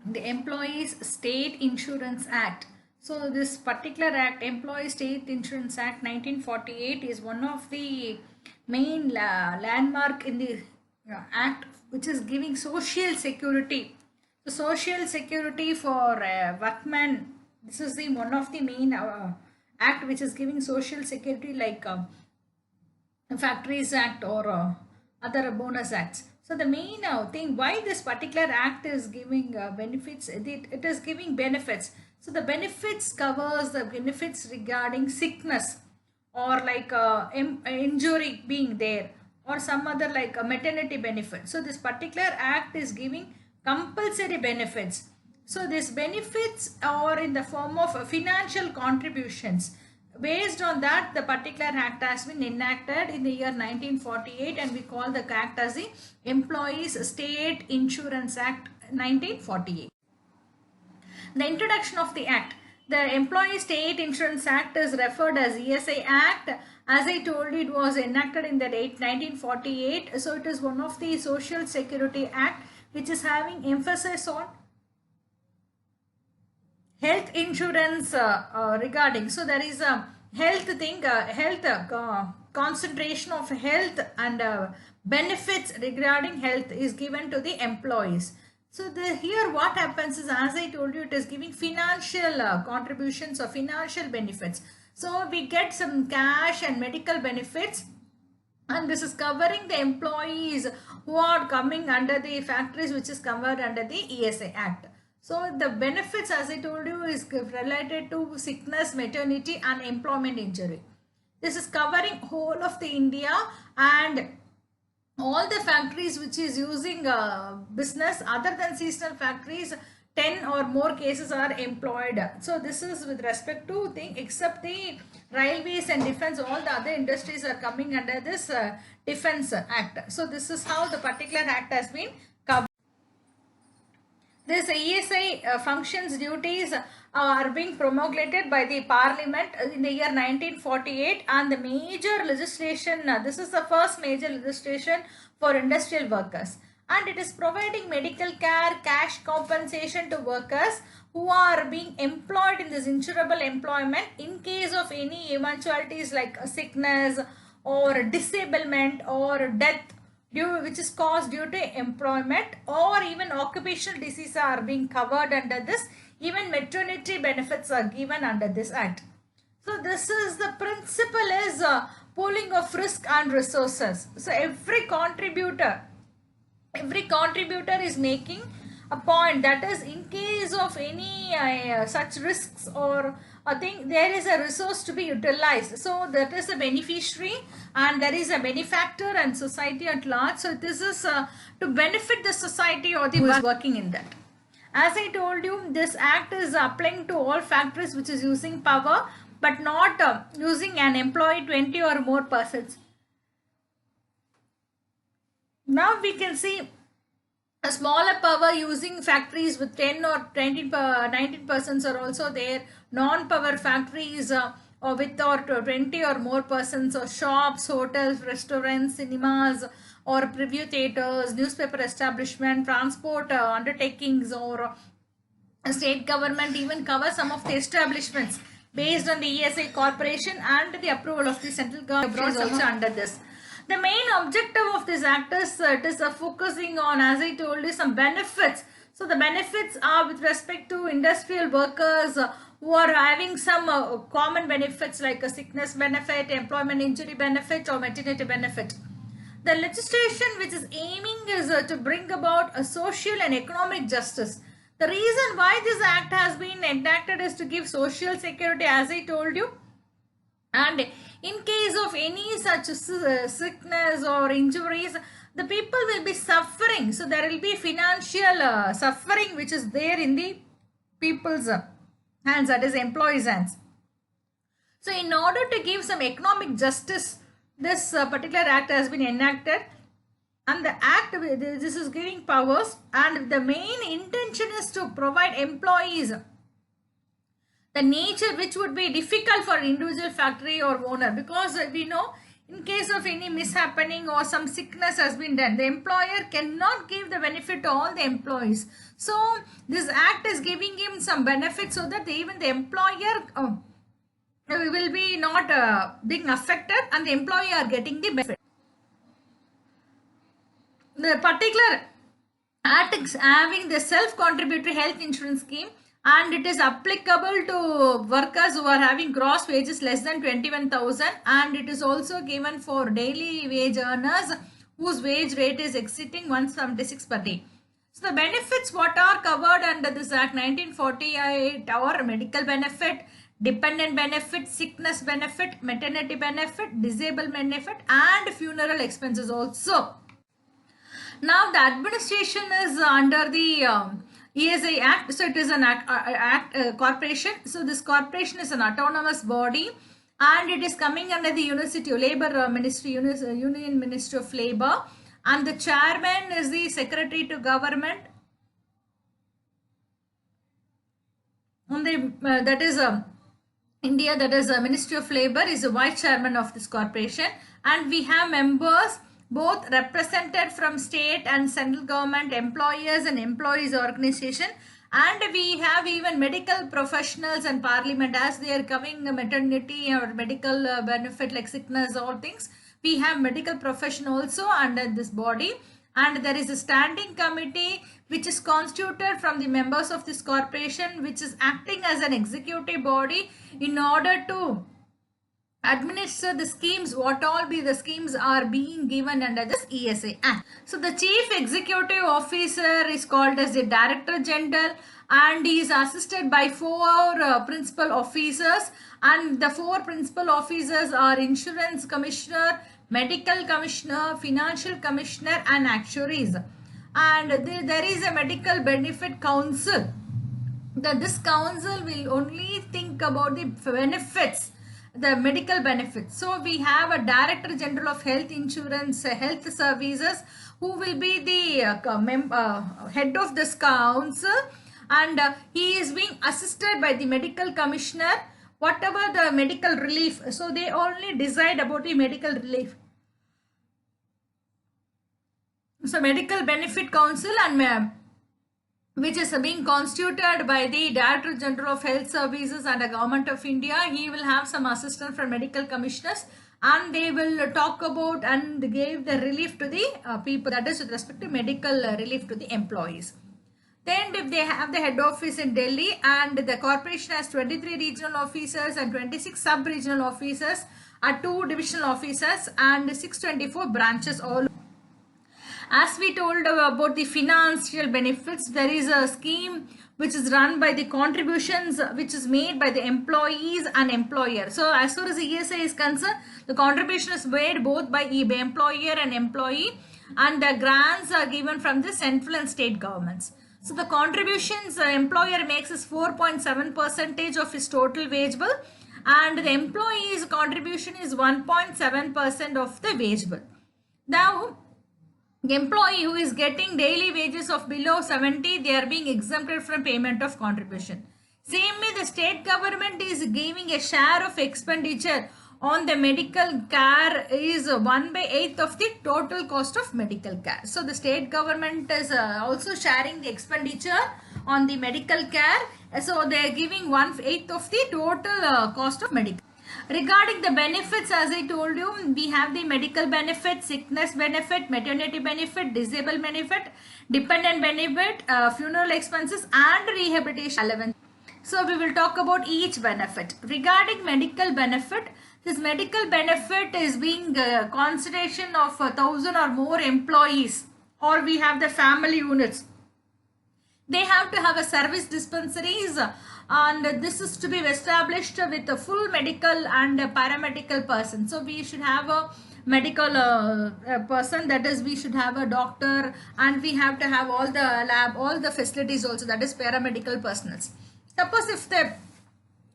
the Employees State Insurance Act. So this particular act, Employee State Insurance Act 1948, is one of the main landmark in the act, which is giving social security. So social security for workmen. This is the one of the main act which is giving social security, like Factories Act or other bonus acts. So the main thing why this particular act is giving benefits, it is giving benefits. So the benefits covers the benefits regarding sickness or like injury being there, or some other like a maternity benefit. So this particular act is giving compulsory benefits. So these benefits are in the form of financial contributions. Based on that, the particular act has been enacted in the year 1948, and we call the act as the Employees State Insurance Act 1948. The introduction of the act. The Employee State Insurance Act is referred as ESI Act. As I told you, it was enacted in the date 1948. So it is one of the Social Security Act which is having emphasis on health insurance regarding. So there is a health thing, health concentration of health and benefits regarding health is given to the employees. So here what happens is, as I told you, it is giving financial contributions or financial benefits. So we get some cash and medical benefits, and this is covering the employees who are coming under the factories which is covered under the ESI Act. So the benefits, as I told you, is related to sickness, maternity and employment injury. This is covering whole of the India, and all the factories which is using business other than seasonal factories, 10 or more cases are employed. So this is with respect to thing, except the railways and defense, all the other industries are coming under this defense act. So this is how the particular act has been covered. This ESI functions duties are being promulgated by the Parliament in the year 1948, and the major legislation, this is the first major legislation for industrial workers, and it is providing medical care, cash compensation to workers who are being employed in this insurable employment in case of any eventualities like sickness or disablement or death which is caused due to employment, or even occupational disease are being covered under this. Even maternity benefits are given under this act. So this is the principle is pooling of risk and resources. So every contributor is making a point, that is, in case of any such risks or I think there is a resource to be utilized. So that is a beneficiary and there is a benefactor and society at large. So this is to benefit the society or the who is working in that. As I told you, this act is applying to all factories which is using power but not using an employee 20 or more persons. Now we can see a smaller power using factories with 10 or 19 persons are also there. Non-power factories or with or 20 or more persons, or shops, hotels, restaurants, cinemas or preview theaters, newspaper establishment, transport undertakings, or state government even cover some of the establishments based on the ESI corporation and the approval of the central government is also under this. The main objective of this act is it is focusing on, as I told you, some benefits. So the benefits are with respect to industrial workers who are having some common benefits like a sickness benefit, employment injury benefit or maternity benefit. The legislation which is aiming is to bring about a social and economic justice. The reason why this act has been enacted is to give social security, as I told you, and in case of any such sickness or injuries, the people will be suffering. So there will be financial suffering which is there in the people's hands, that is employees' hands. So in order to give some economic justice, this particular act has been enacted, and the act, this is giving powers, and the main intention is to provide employees the nature which would be difficult for individual factory or owner, because we know In case of any mishappening or some sickness has been done, the employer cannot give the benefit to all the employees. So this act is giving him some benefit so that even the employer will be not being affected and the employee are getting the benefit. The particular act is having the self-contributory health insurance scheme, and it is applicable to workers who are having gross wages less than 21,000, and it is also given for daily wage earners whose wage rate is exceeding 176 per day. So the benefits what are covered under this Act 1948 are medical benefit, dependent benefit, sickness benefit, maternity benefit, disabled benefit, and funeral expenses also. Now the administration is under the ESI Act. So it is an corporation. So this corporation is an autonomous body, and it is coming under the University of Labor Ministry, Union Ministry of Labor, and the chairman is the Secretary to Government. On the that is India, that is Ministry of Labor is the vice chairman of this corporation, and we have members both represented from state and central government, employers and employees organization, and we have even medical professionals and parliament as they are covering maternity or medical benefit like sickness, all things. We have medical profession also under this body, and there is a standing committee which is constituted from the members of this corporation, which is acting as an executive body in order to administer the schemes, what all be the schemes are being given under this ESI Act. So the chief executive officer is called as the Director General, and he is assisted by 4 principal officers, and the 4 principal officers are Insurance Commissioner, Medical Commissioner, Financial Commissioner, and Actuaries. And there is a Medical Benefit Council. This council will only think about the benefits, the medical benefits. So we have a Director General of Health Insurance, Health Services, who will be the head of this council, and he is being assisted by the Medical Commissioner, whatever the medical relief. So they only decide about the medical relief. So Medical Benefit Council, and which is being constituted by the Director General of Health Services and the Government of India. He will have some assistance from medical commissioners, and they will talk about and give the relief to the people, that is with respect to medical relief to the employees. Then if they have the head office in Delhi, and the corporation has 23 regional officers and 26 sub-regional officers, 2 divisional officers, and 624 branches all. As we told about the financial benefits, there is a scheme which is run by the contributions which is made by the employees and employer. So as far as the ESI is concerned, the contribution is made both by employer and employee, and the grants are given from the central and state governments. So the contributions the employer makes is 4.7% of his total wage bill, and the employee's contribution is 1.7% of the wage bill. Now, the employee who is getting daily wages of below 70, they are being exempted from payment of contribution. Same way, the state government is giving a share of expenditure on the medical care is 1/8 of the total cost of medical care. So the state government is also sharing the expenditure on the medical care. So they are giving 1/8 of the total cost of medical. Regarding the benefits, as I told you, we have the medical benefit, sickness benefit, maternity benefit, disabled benefit, dependent benefit, funeral expenses, and rehabilitation allowance. So we will talk about each benefit. Regarding medical benefit, this medical benefit is being consideration of 1,000 or more employees, or we have the family units. They have to have a service dispensaries, and this is to be established with a full medical and a paramedical person. So we should have a medical person, that is we should have a doctor, and we have to have all the lab, all the facilities also, that is paramedical personals. Suppose if the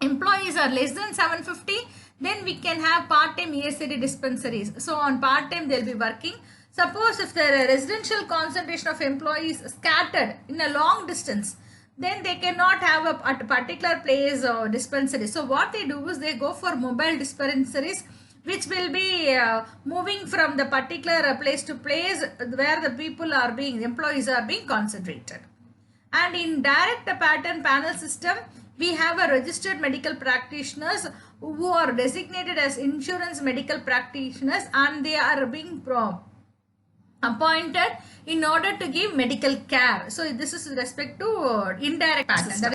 employees are less than 750, then we can have part-time ESID dispensaries. So on part-time they'll be working. Suppose if the residential concentration of employees scattered in a long distance, then they cannot have a particular place or dispensary. So what they do is they go for mobile dispensaries which will be moving from the particular place to place where the people are being, employees are being concentrated. And in direct pattern panel system, we have a registered medical practitioners who are designated as insurance medical practitioners, and they are being appointed in order to give medical care. So this is with respect to indirect pattern.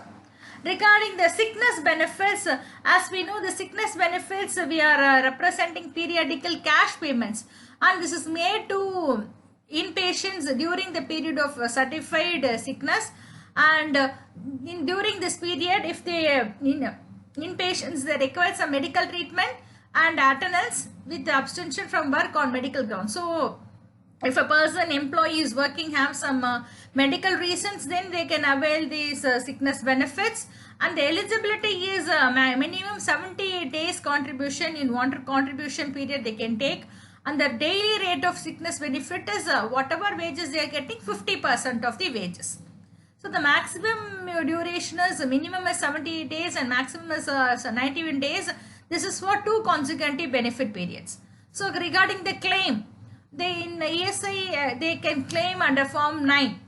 Regarding the sickness benefits, as we know, the sickness benefits, we are representing periodical cash payments, and this is made to inpatients during the period of certified sickness. And during this period, if they inpatients, they require some medical treatment and attendance with the abstention from work on medical grounds. So if a person, employee is working, have some medical reasons, then they can avail these sickness benefits. And the eligibility is minimum 78 days contribution in one contribution period they can take. And the daily rate of sickness benefit is whatever wages they are getting, 50% of the wages. So the maximum duration is, minimum is 78 days and maximum is 91 days. This is for 2 consecutive benefit periods. So regarding the claim, they in ESI they can claim under Form 9.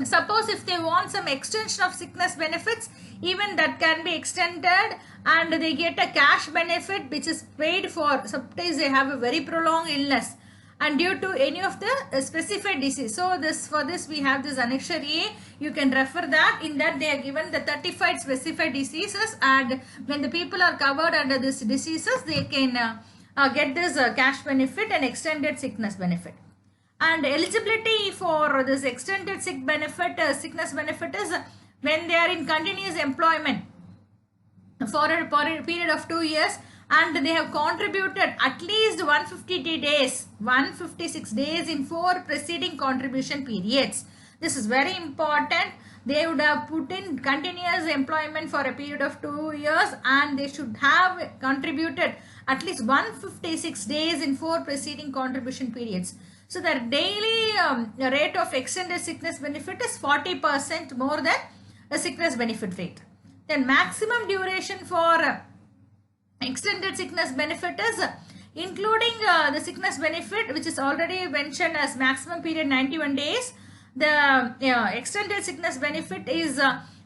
Suppose if they want some extension of sickness benefits, even that can be extended, and they get a cash benefit which is paid for. Sometimes they have a very prolonged illness and due to any of the specified disease. So for this we have this annexure A. You can refer that. In that they are given the 35 specified diseases, and when the people are covered under these diseases, they can get this cash benefit and extended sickness benefit. And eligibility for this extended sickness benefit is when they are in continuous employment for a period of 2 years, and they have contributed at least 156 days in 4 preceding contribution periods. This is very important. They would have put in continuous employment for a period of 2 years, and they should have contributed at least 156 days in 4 preceding contribution periods. So the daily rate of extended sickness benefit is 40% more than a sickness benefit rate. Then maximum duration for extended sickness benefit is including the sickness benefit, which is already mentioned as maximum period 91 days. The extended sickness benefit is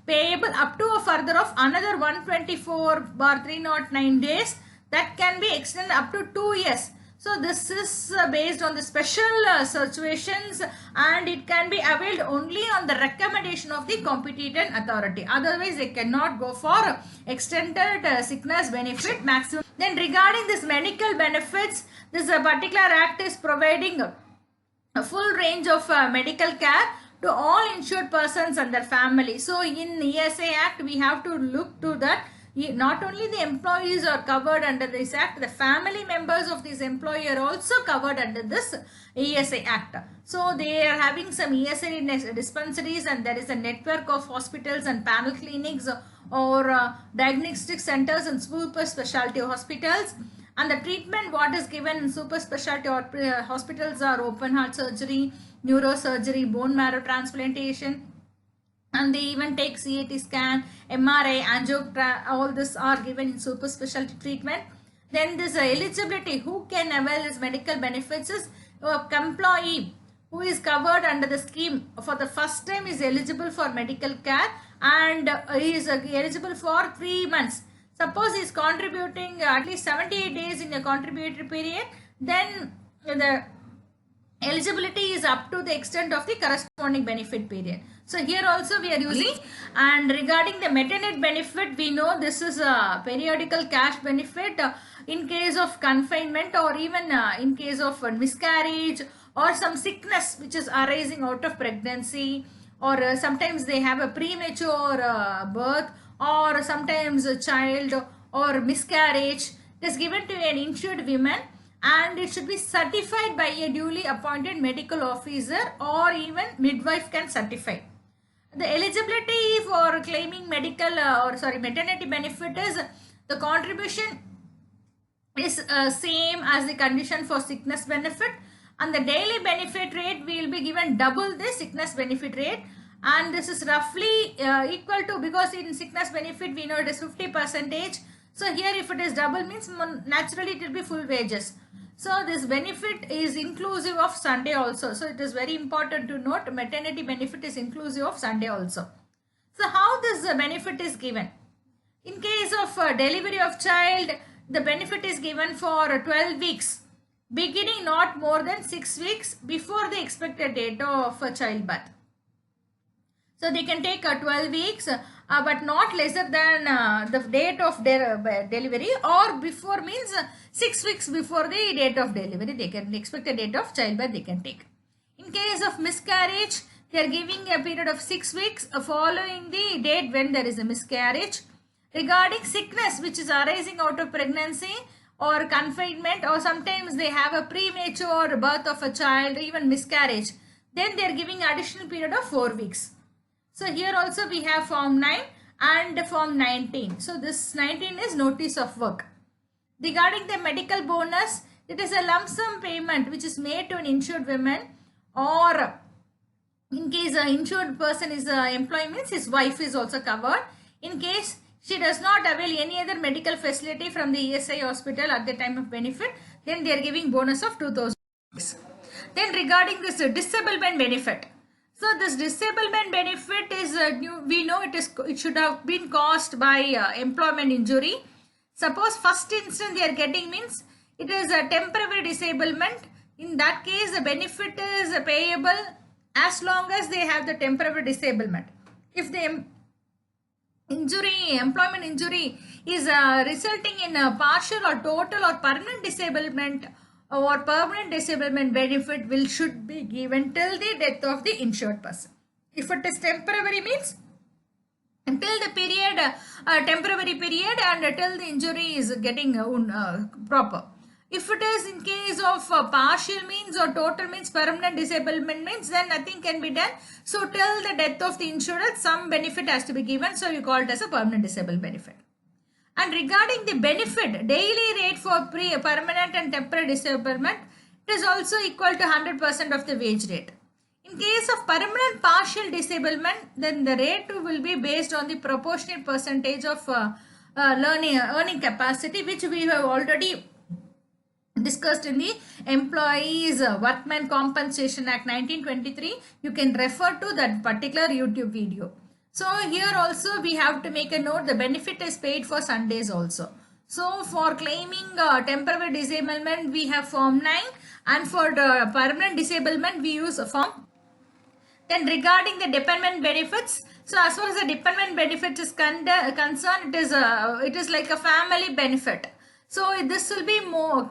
payable up to a further of another 124/309 days. That can be extended up to 2 years. So this is based on the special situations, and it can be availed only on the recommendation of the competent authority. Otherwise, they cannot go for extended sickness benefit maximum. Then regarding this medical benefits, this particular act is providing a full range of medical care to all insured persons and their family. So in ESI Act, we have to look to that. Not only the employees are covered under this act, the family members of this employee are also covered under this ESI Act. So they are having some ESI dispensaries, and there is a network of hospitals and panel clinics or diagnostic centers and super specialty hospitals. And the treatment what is given in super specialty hospitals are open heart surgery, neurosurgery, bone marrow transplantation, and they even take CAT scan, MRI, angiogram, all this are given in super specialty treatment. Then this eligibility, who can avail this medical benefits is employee who is covered under the scheme for the first time is eligible for medical care, and he is eligible for 3 months. Suppose he is contributing at least 78 days in a contributory period, then the eligibility is up to the extent of the corresponding benefit period. So here also we are using. And regarding the maternity benefit, we know this is a periodical cash benefit in case of confinement, or even in case of miscarriage or some sickness which is arising out of pregnancy, or sometimes they have a premature birth, or sometimes a child or miscarriage. It is given to an insured woman, and it should be certified by a duly appointed medical officer, or even midwife can certify. The eligibility for claiming maternity benefit is the contribution is same as the condition for sickness benefit, and the daily benefit rate will be given double the sickness benefit rate, and this is roughly equal to, because in sickness benefit we know it is 50%, So here if it is double means naturally it will be full wages. So this benefit is inclusive of Sunday also. So it is very important to note maternity benefit is inclusive of Sunday also. So how this benefit is given? In case of delivery of child, the benefit is given for 12 weeks, beginning not more than 6 weeks before the expected date of childbirth. So they can take 12 weeks, but not lesser than the date of their delivery, or before means 6 weeks before the date of delivery, they can expect a date of childbirth they can take. In case of miscarriage, they are giving a period of 6 weeks following the date when there is a miscarriage. Regarding sickness which is arising out of pregnancy or confinement, or sometimes they have a premature birth of a child, even miscarriage, then they are giving additional period of 4 weeks. So here also we have form 9 and form 19. So this 19 is notice of work. Regarding the medical bonus, it is a lump sum payment which is made to an insured woman, or in case an insured person is an employee means his wife is also covered. In case she does not avail any other medical facility from the ESI hospital at the time of benefit, then they are giving bonus of 2000. Then regarding this disablement benefit. So this disablement benefit is we know it should have been caused by employment injury. Suppose first instance they are getting means it is a temporary disablement. In that case the benefit is payable as long as they have the temporary disablement. If the employment injury is resulting in a partial or total or permanent disablement, or permanent disablement benefit should be given till the death of the insured person. If it is temporary means until the period, temporary period, and until the injury is getting proper. If it is in case of partial means or total means permanent disablement means, then nothing can be done. So till the death of the insured, some benefit has to be given. So you call it as a permanent disabled benefit. And regarding the benefit, daily rate for permanent and temporary disablement, it is also equal to 100% of the wage rate. In case of permanent partial disablement, then the rate will be based on the proportionate percentage of earning capacity, which we have already discussed in the Employees Workmen Compensation Act 1923. You can refer to that particular YouTube video. So here also we have to make a note, the benefit is paid for Sundays also. So for claiming temporary disablement we have form 9, and for the permanent disablement we use form. Then regarding the dependent benefits, so as far as the dependent benefits is concerned, it is like a family benefit. So this will be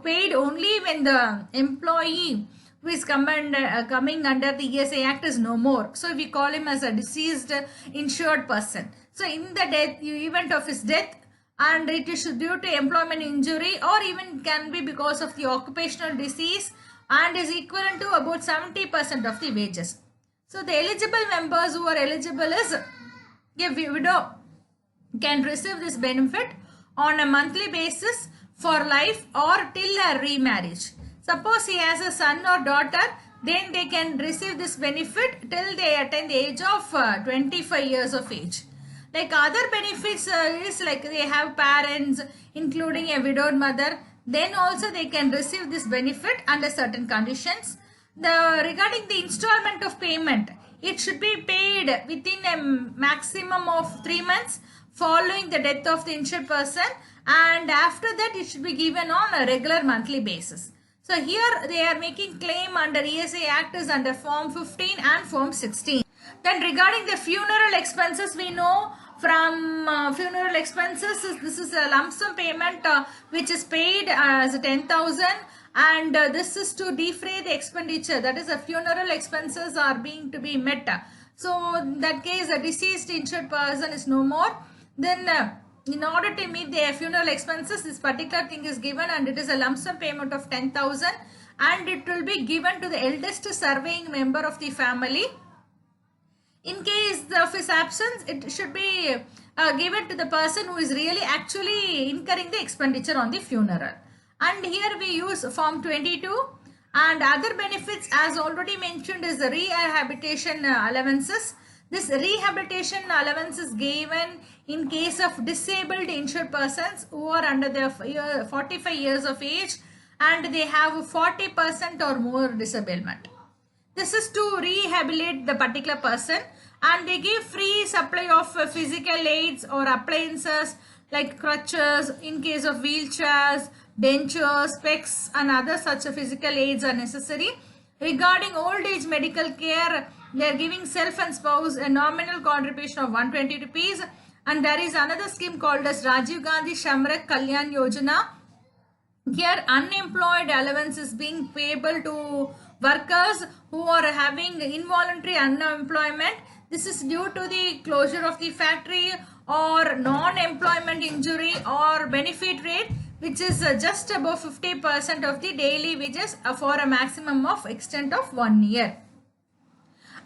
paid only when the employee who is coming under the ESI Act is no more. So we call him as a deceased insured person. So in the event of his death, and it is due to employment injury, or even can be because of the occupational disease, and is equivalent to about 70% of the wages. So the eligible members who are eligible is a widow can receive this benefit on a monthly basis for life or till a remarriage. Suppose he has a son or daughter, then they can receive this benefit till they attain the age of 25 years of age. Like other benefits is like they have parents, including a widowed mother, then also they can receive this benefit under certain conditions. Regarding the installment of payment, it should be paid within a maximum of 3 months following the death of the insured person, and after that it should be given on a regular monthly basis. So here they are making claim under ESI Act is under Form 15 and Form 16. Then regarding the funeral expenses, we know from funeral expenses, this is a lump sum payment which is paid as 10,000, and this is to defray the expenditure, that is the funeral expenses are being to be met. So in that case a deceased insured person is no more, then in order to meet their funeral expenses, this particular thing is given, and it is a lump sum payment of 10,000, and it will be given to the eldest surviving member of the family. In case of his absence, it should be given to the person who is really actually incurring the expenditure on the funeral. And here we use Form 22, and other benefits as already mentioned is the rehabilitation allowances. This rehabilitation allowance is given in case of disabled insured persons who are under the 45 years of age and they have 40% or more disablement. This is to rehabilitate the particular person, and they give free supply of physical aids or appliances like crutches in case of wheelchairs, dentures, specs and other such physical aids are necessary. Regarding old age medical care, they are giving self and spouse a nominal contribution of 120 rupees. And there is another scheme called as Rajiv Gandhi Shamrak Kalyan Yojana. Here unemployed allowance is being payable to workers who are having involuntary unemployment. This is due to the closure of the factory or non-employment injury or benefit rate which is just above 50% of the daily wages for a maximum of extent of 1 year.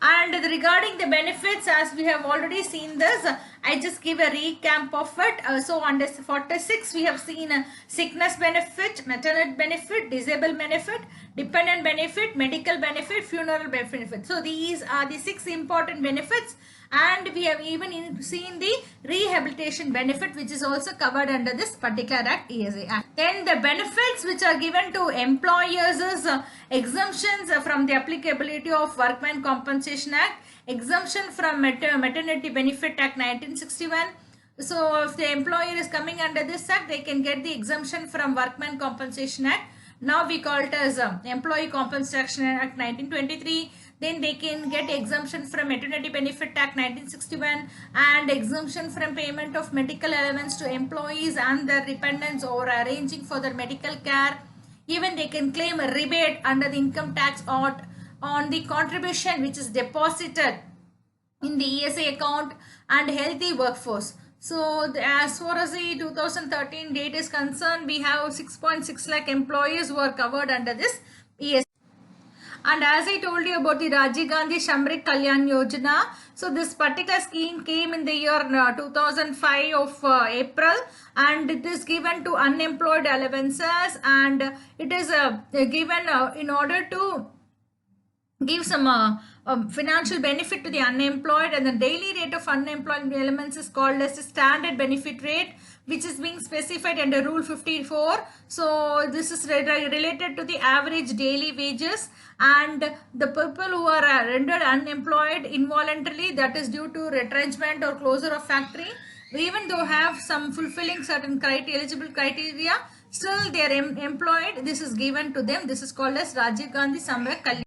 And regarding the benefits, as we have already seen this, I just give a recap of it. So under 46 we have seen sickness benefit, maternity benefit, disabled benefit, dependent benefit, medical benefit, funeral benefit. So these are the 6 important benefits, and we have even seen the rehabilitation benefit which is also covered under this particular act, ESA Act. Then the benefits which are given to employers is exemptions from the applicability of Workmen Compensation Act, exemption from Maternity Benefit Act 1961. So if the employer is coming under this act, they can get the exemption from Workmen Compensation Act. Now we call it as Employee Compensation Act 1923. Then they can get exemption from Maternity Benefit Act 1961 and exemption from payment of medical allowance to employees and their dependents or arranging for their medical care. Even they can claim a rebate under the income tax on the contribution which is deposited in the ESA account and healthy workforce. So as far as the 2013 date is concerned, we have 6.6 lakh employees who are covered under this ESA. And as I told you about the Rajiv Gandhi Shamrak Kalyan Yojana, so this particular scheme came in the year 2005 of April, and it is given to unemployed allowances, and it is given in order to give some financial benefit to the unemployed, and the daily rate of unemployed elements is called as the standard benefit rate, which is being specified under Rule 54. So this is related to the average daily wages, and the people who are rendered unemployed involuntarily, that is due to retrenchment or closure of factory, even though have some fulfilling certain eligible criteria, still they are employed. This is given to them. This is called as Rajiv Gandhi Shamrak Kalyan.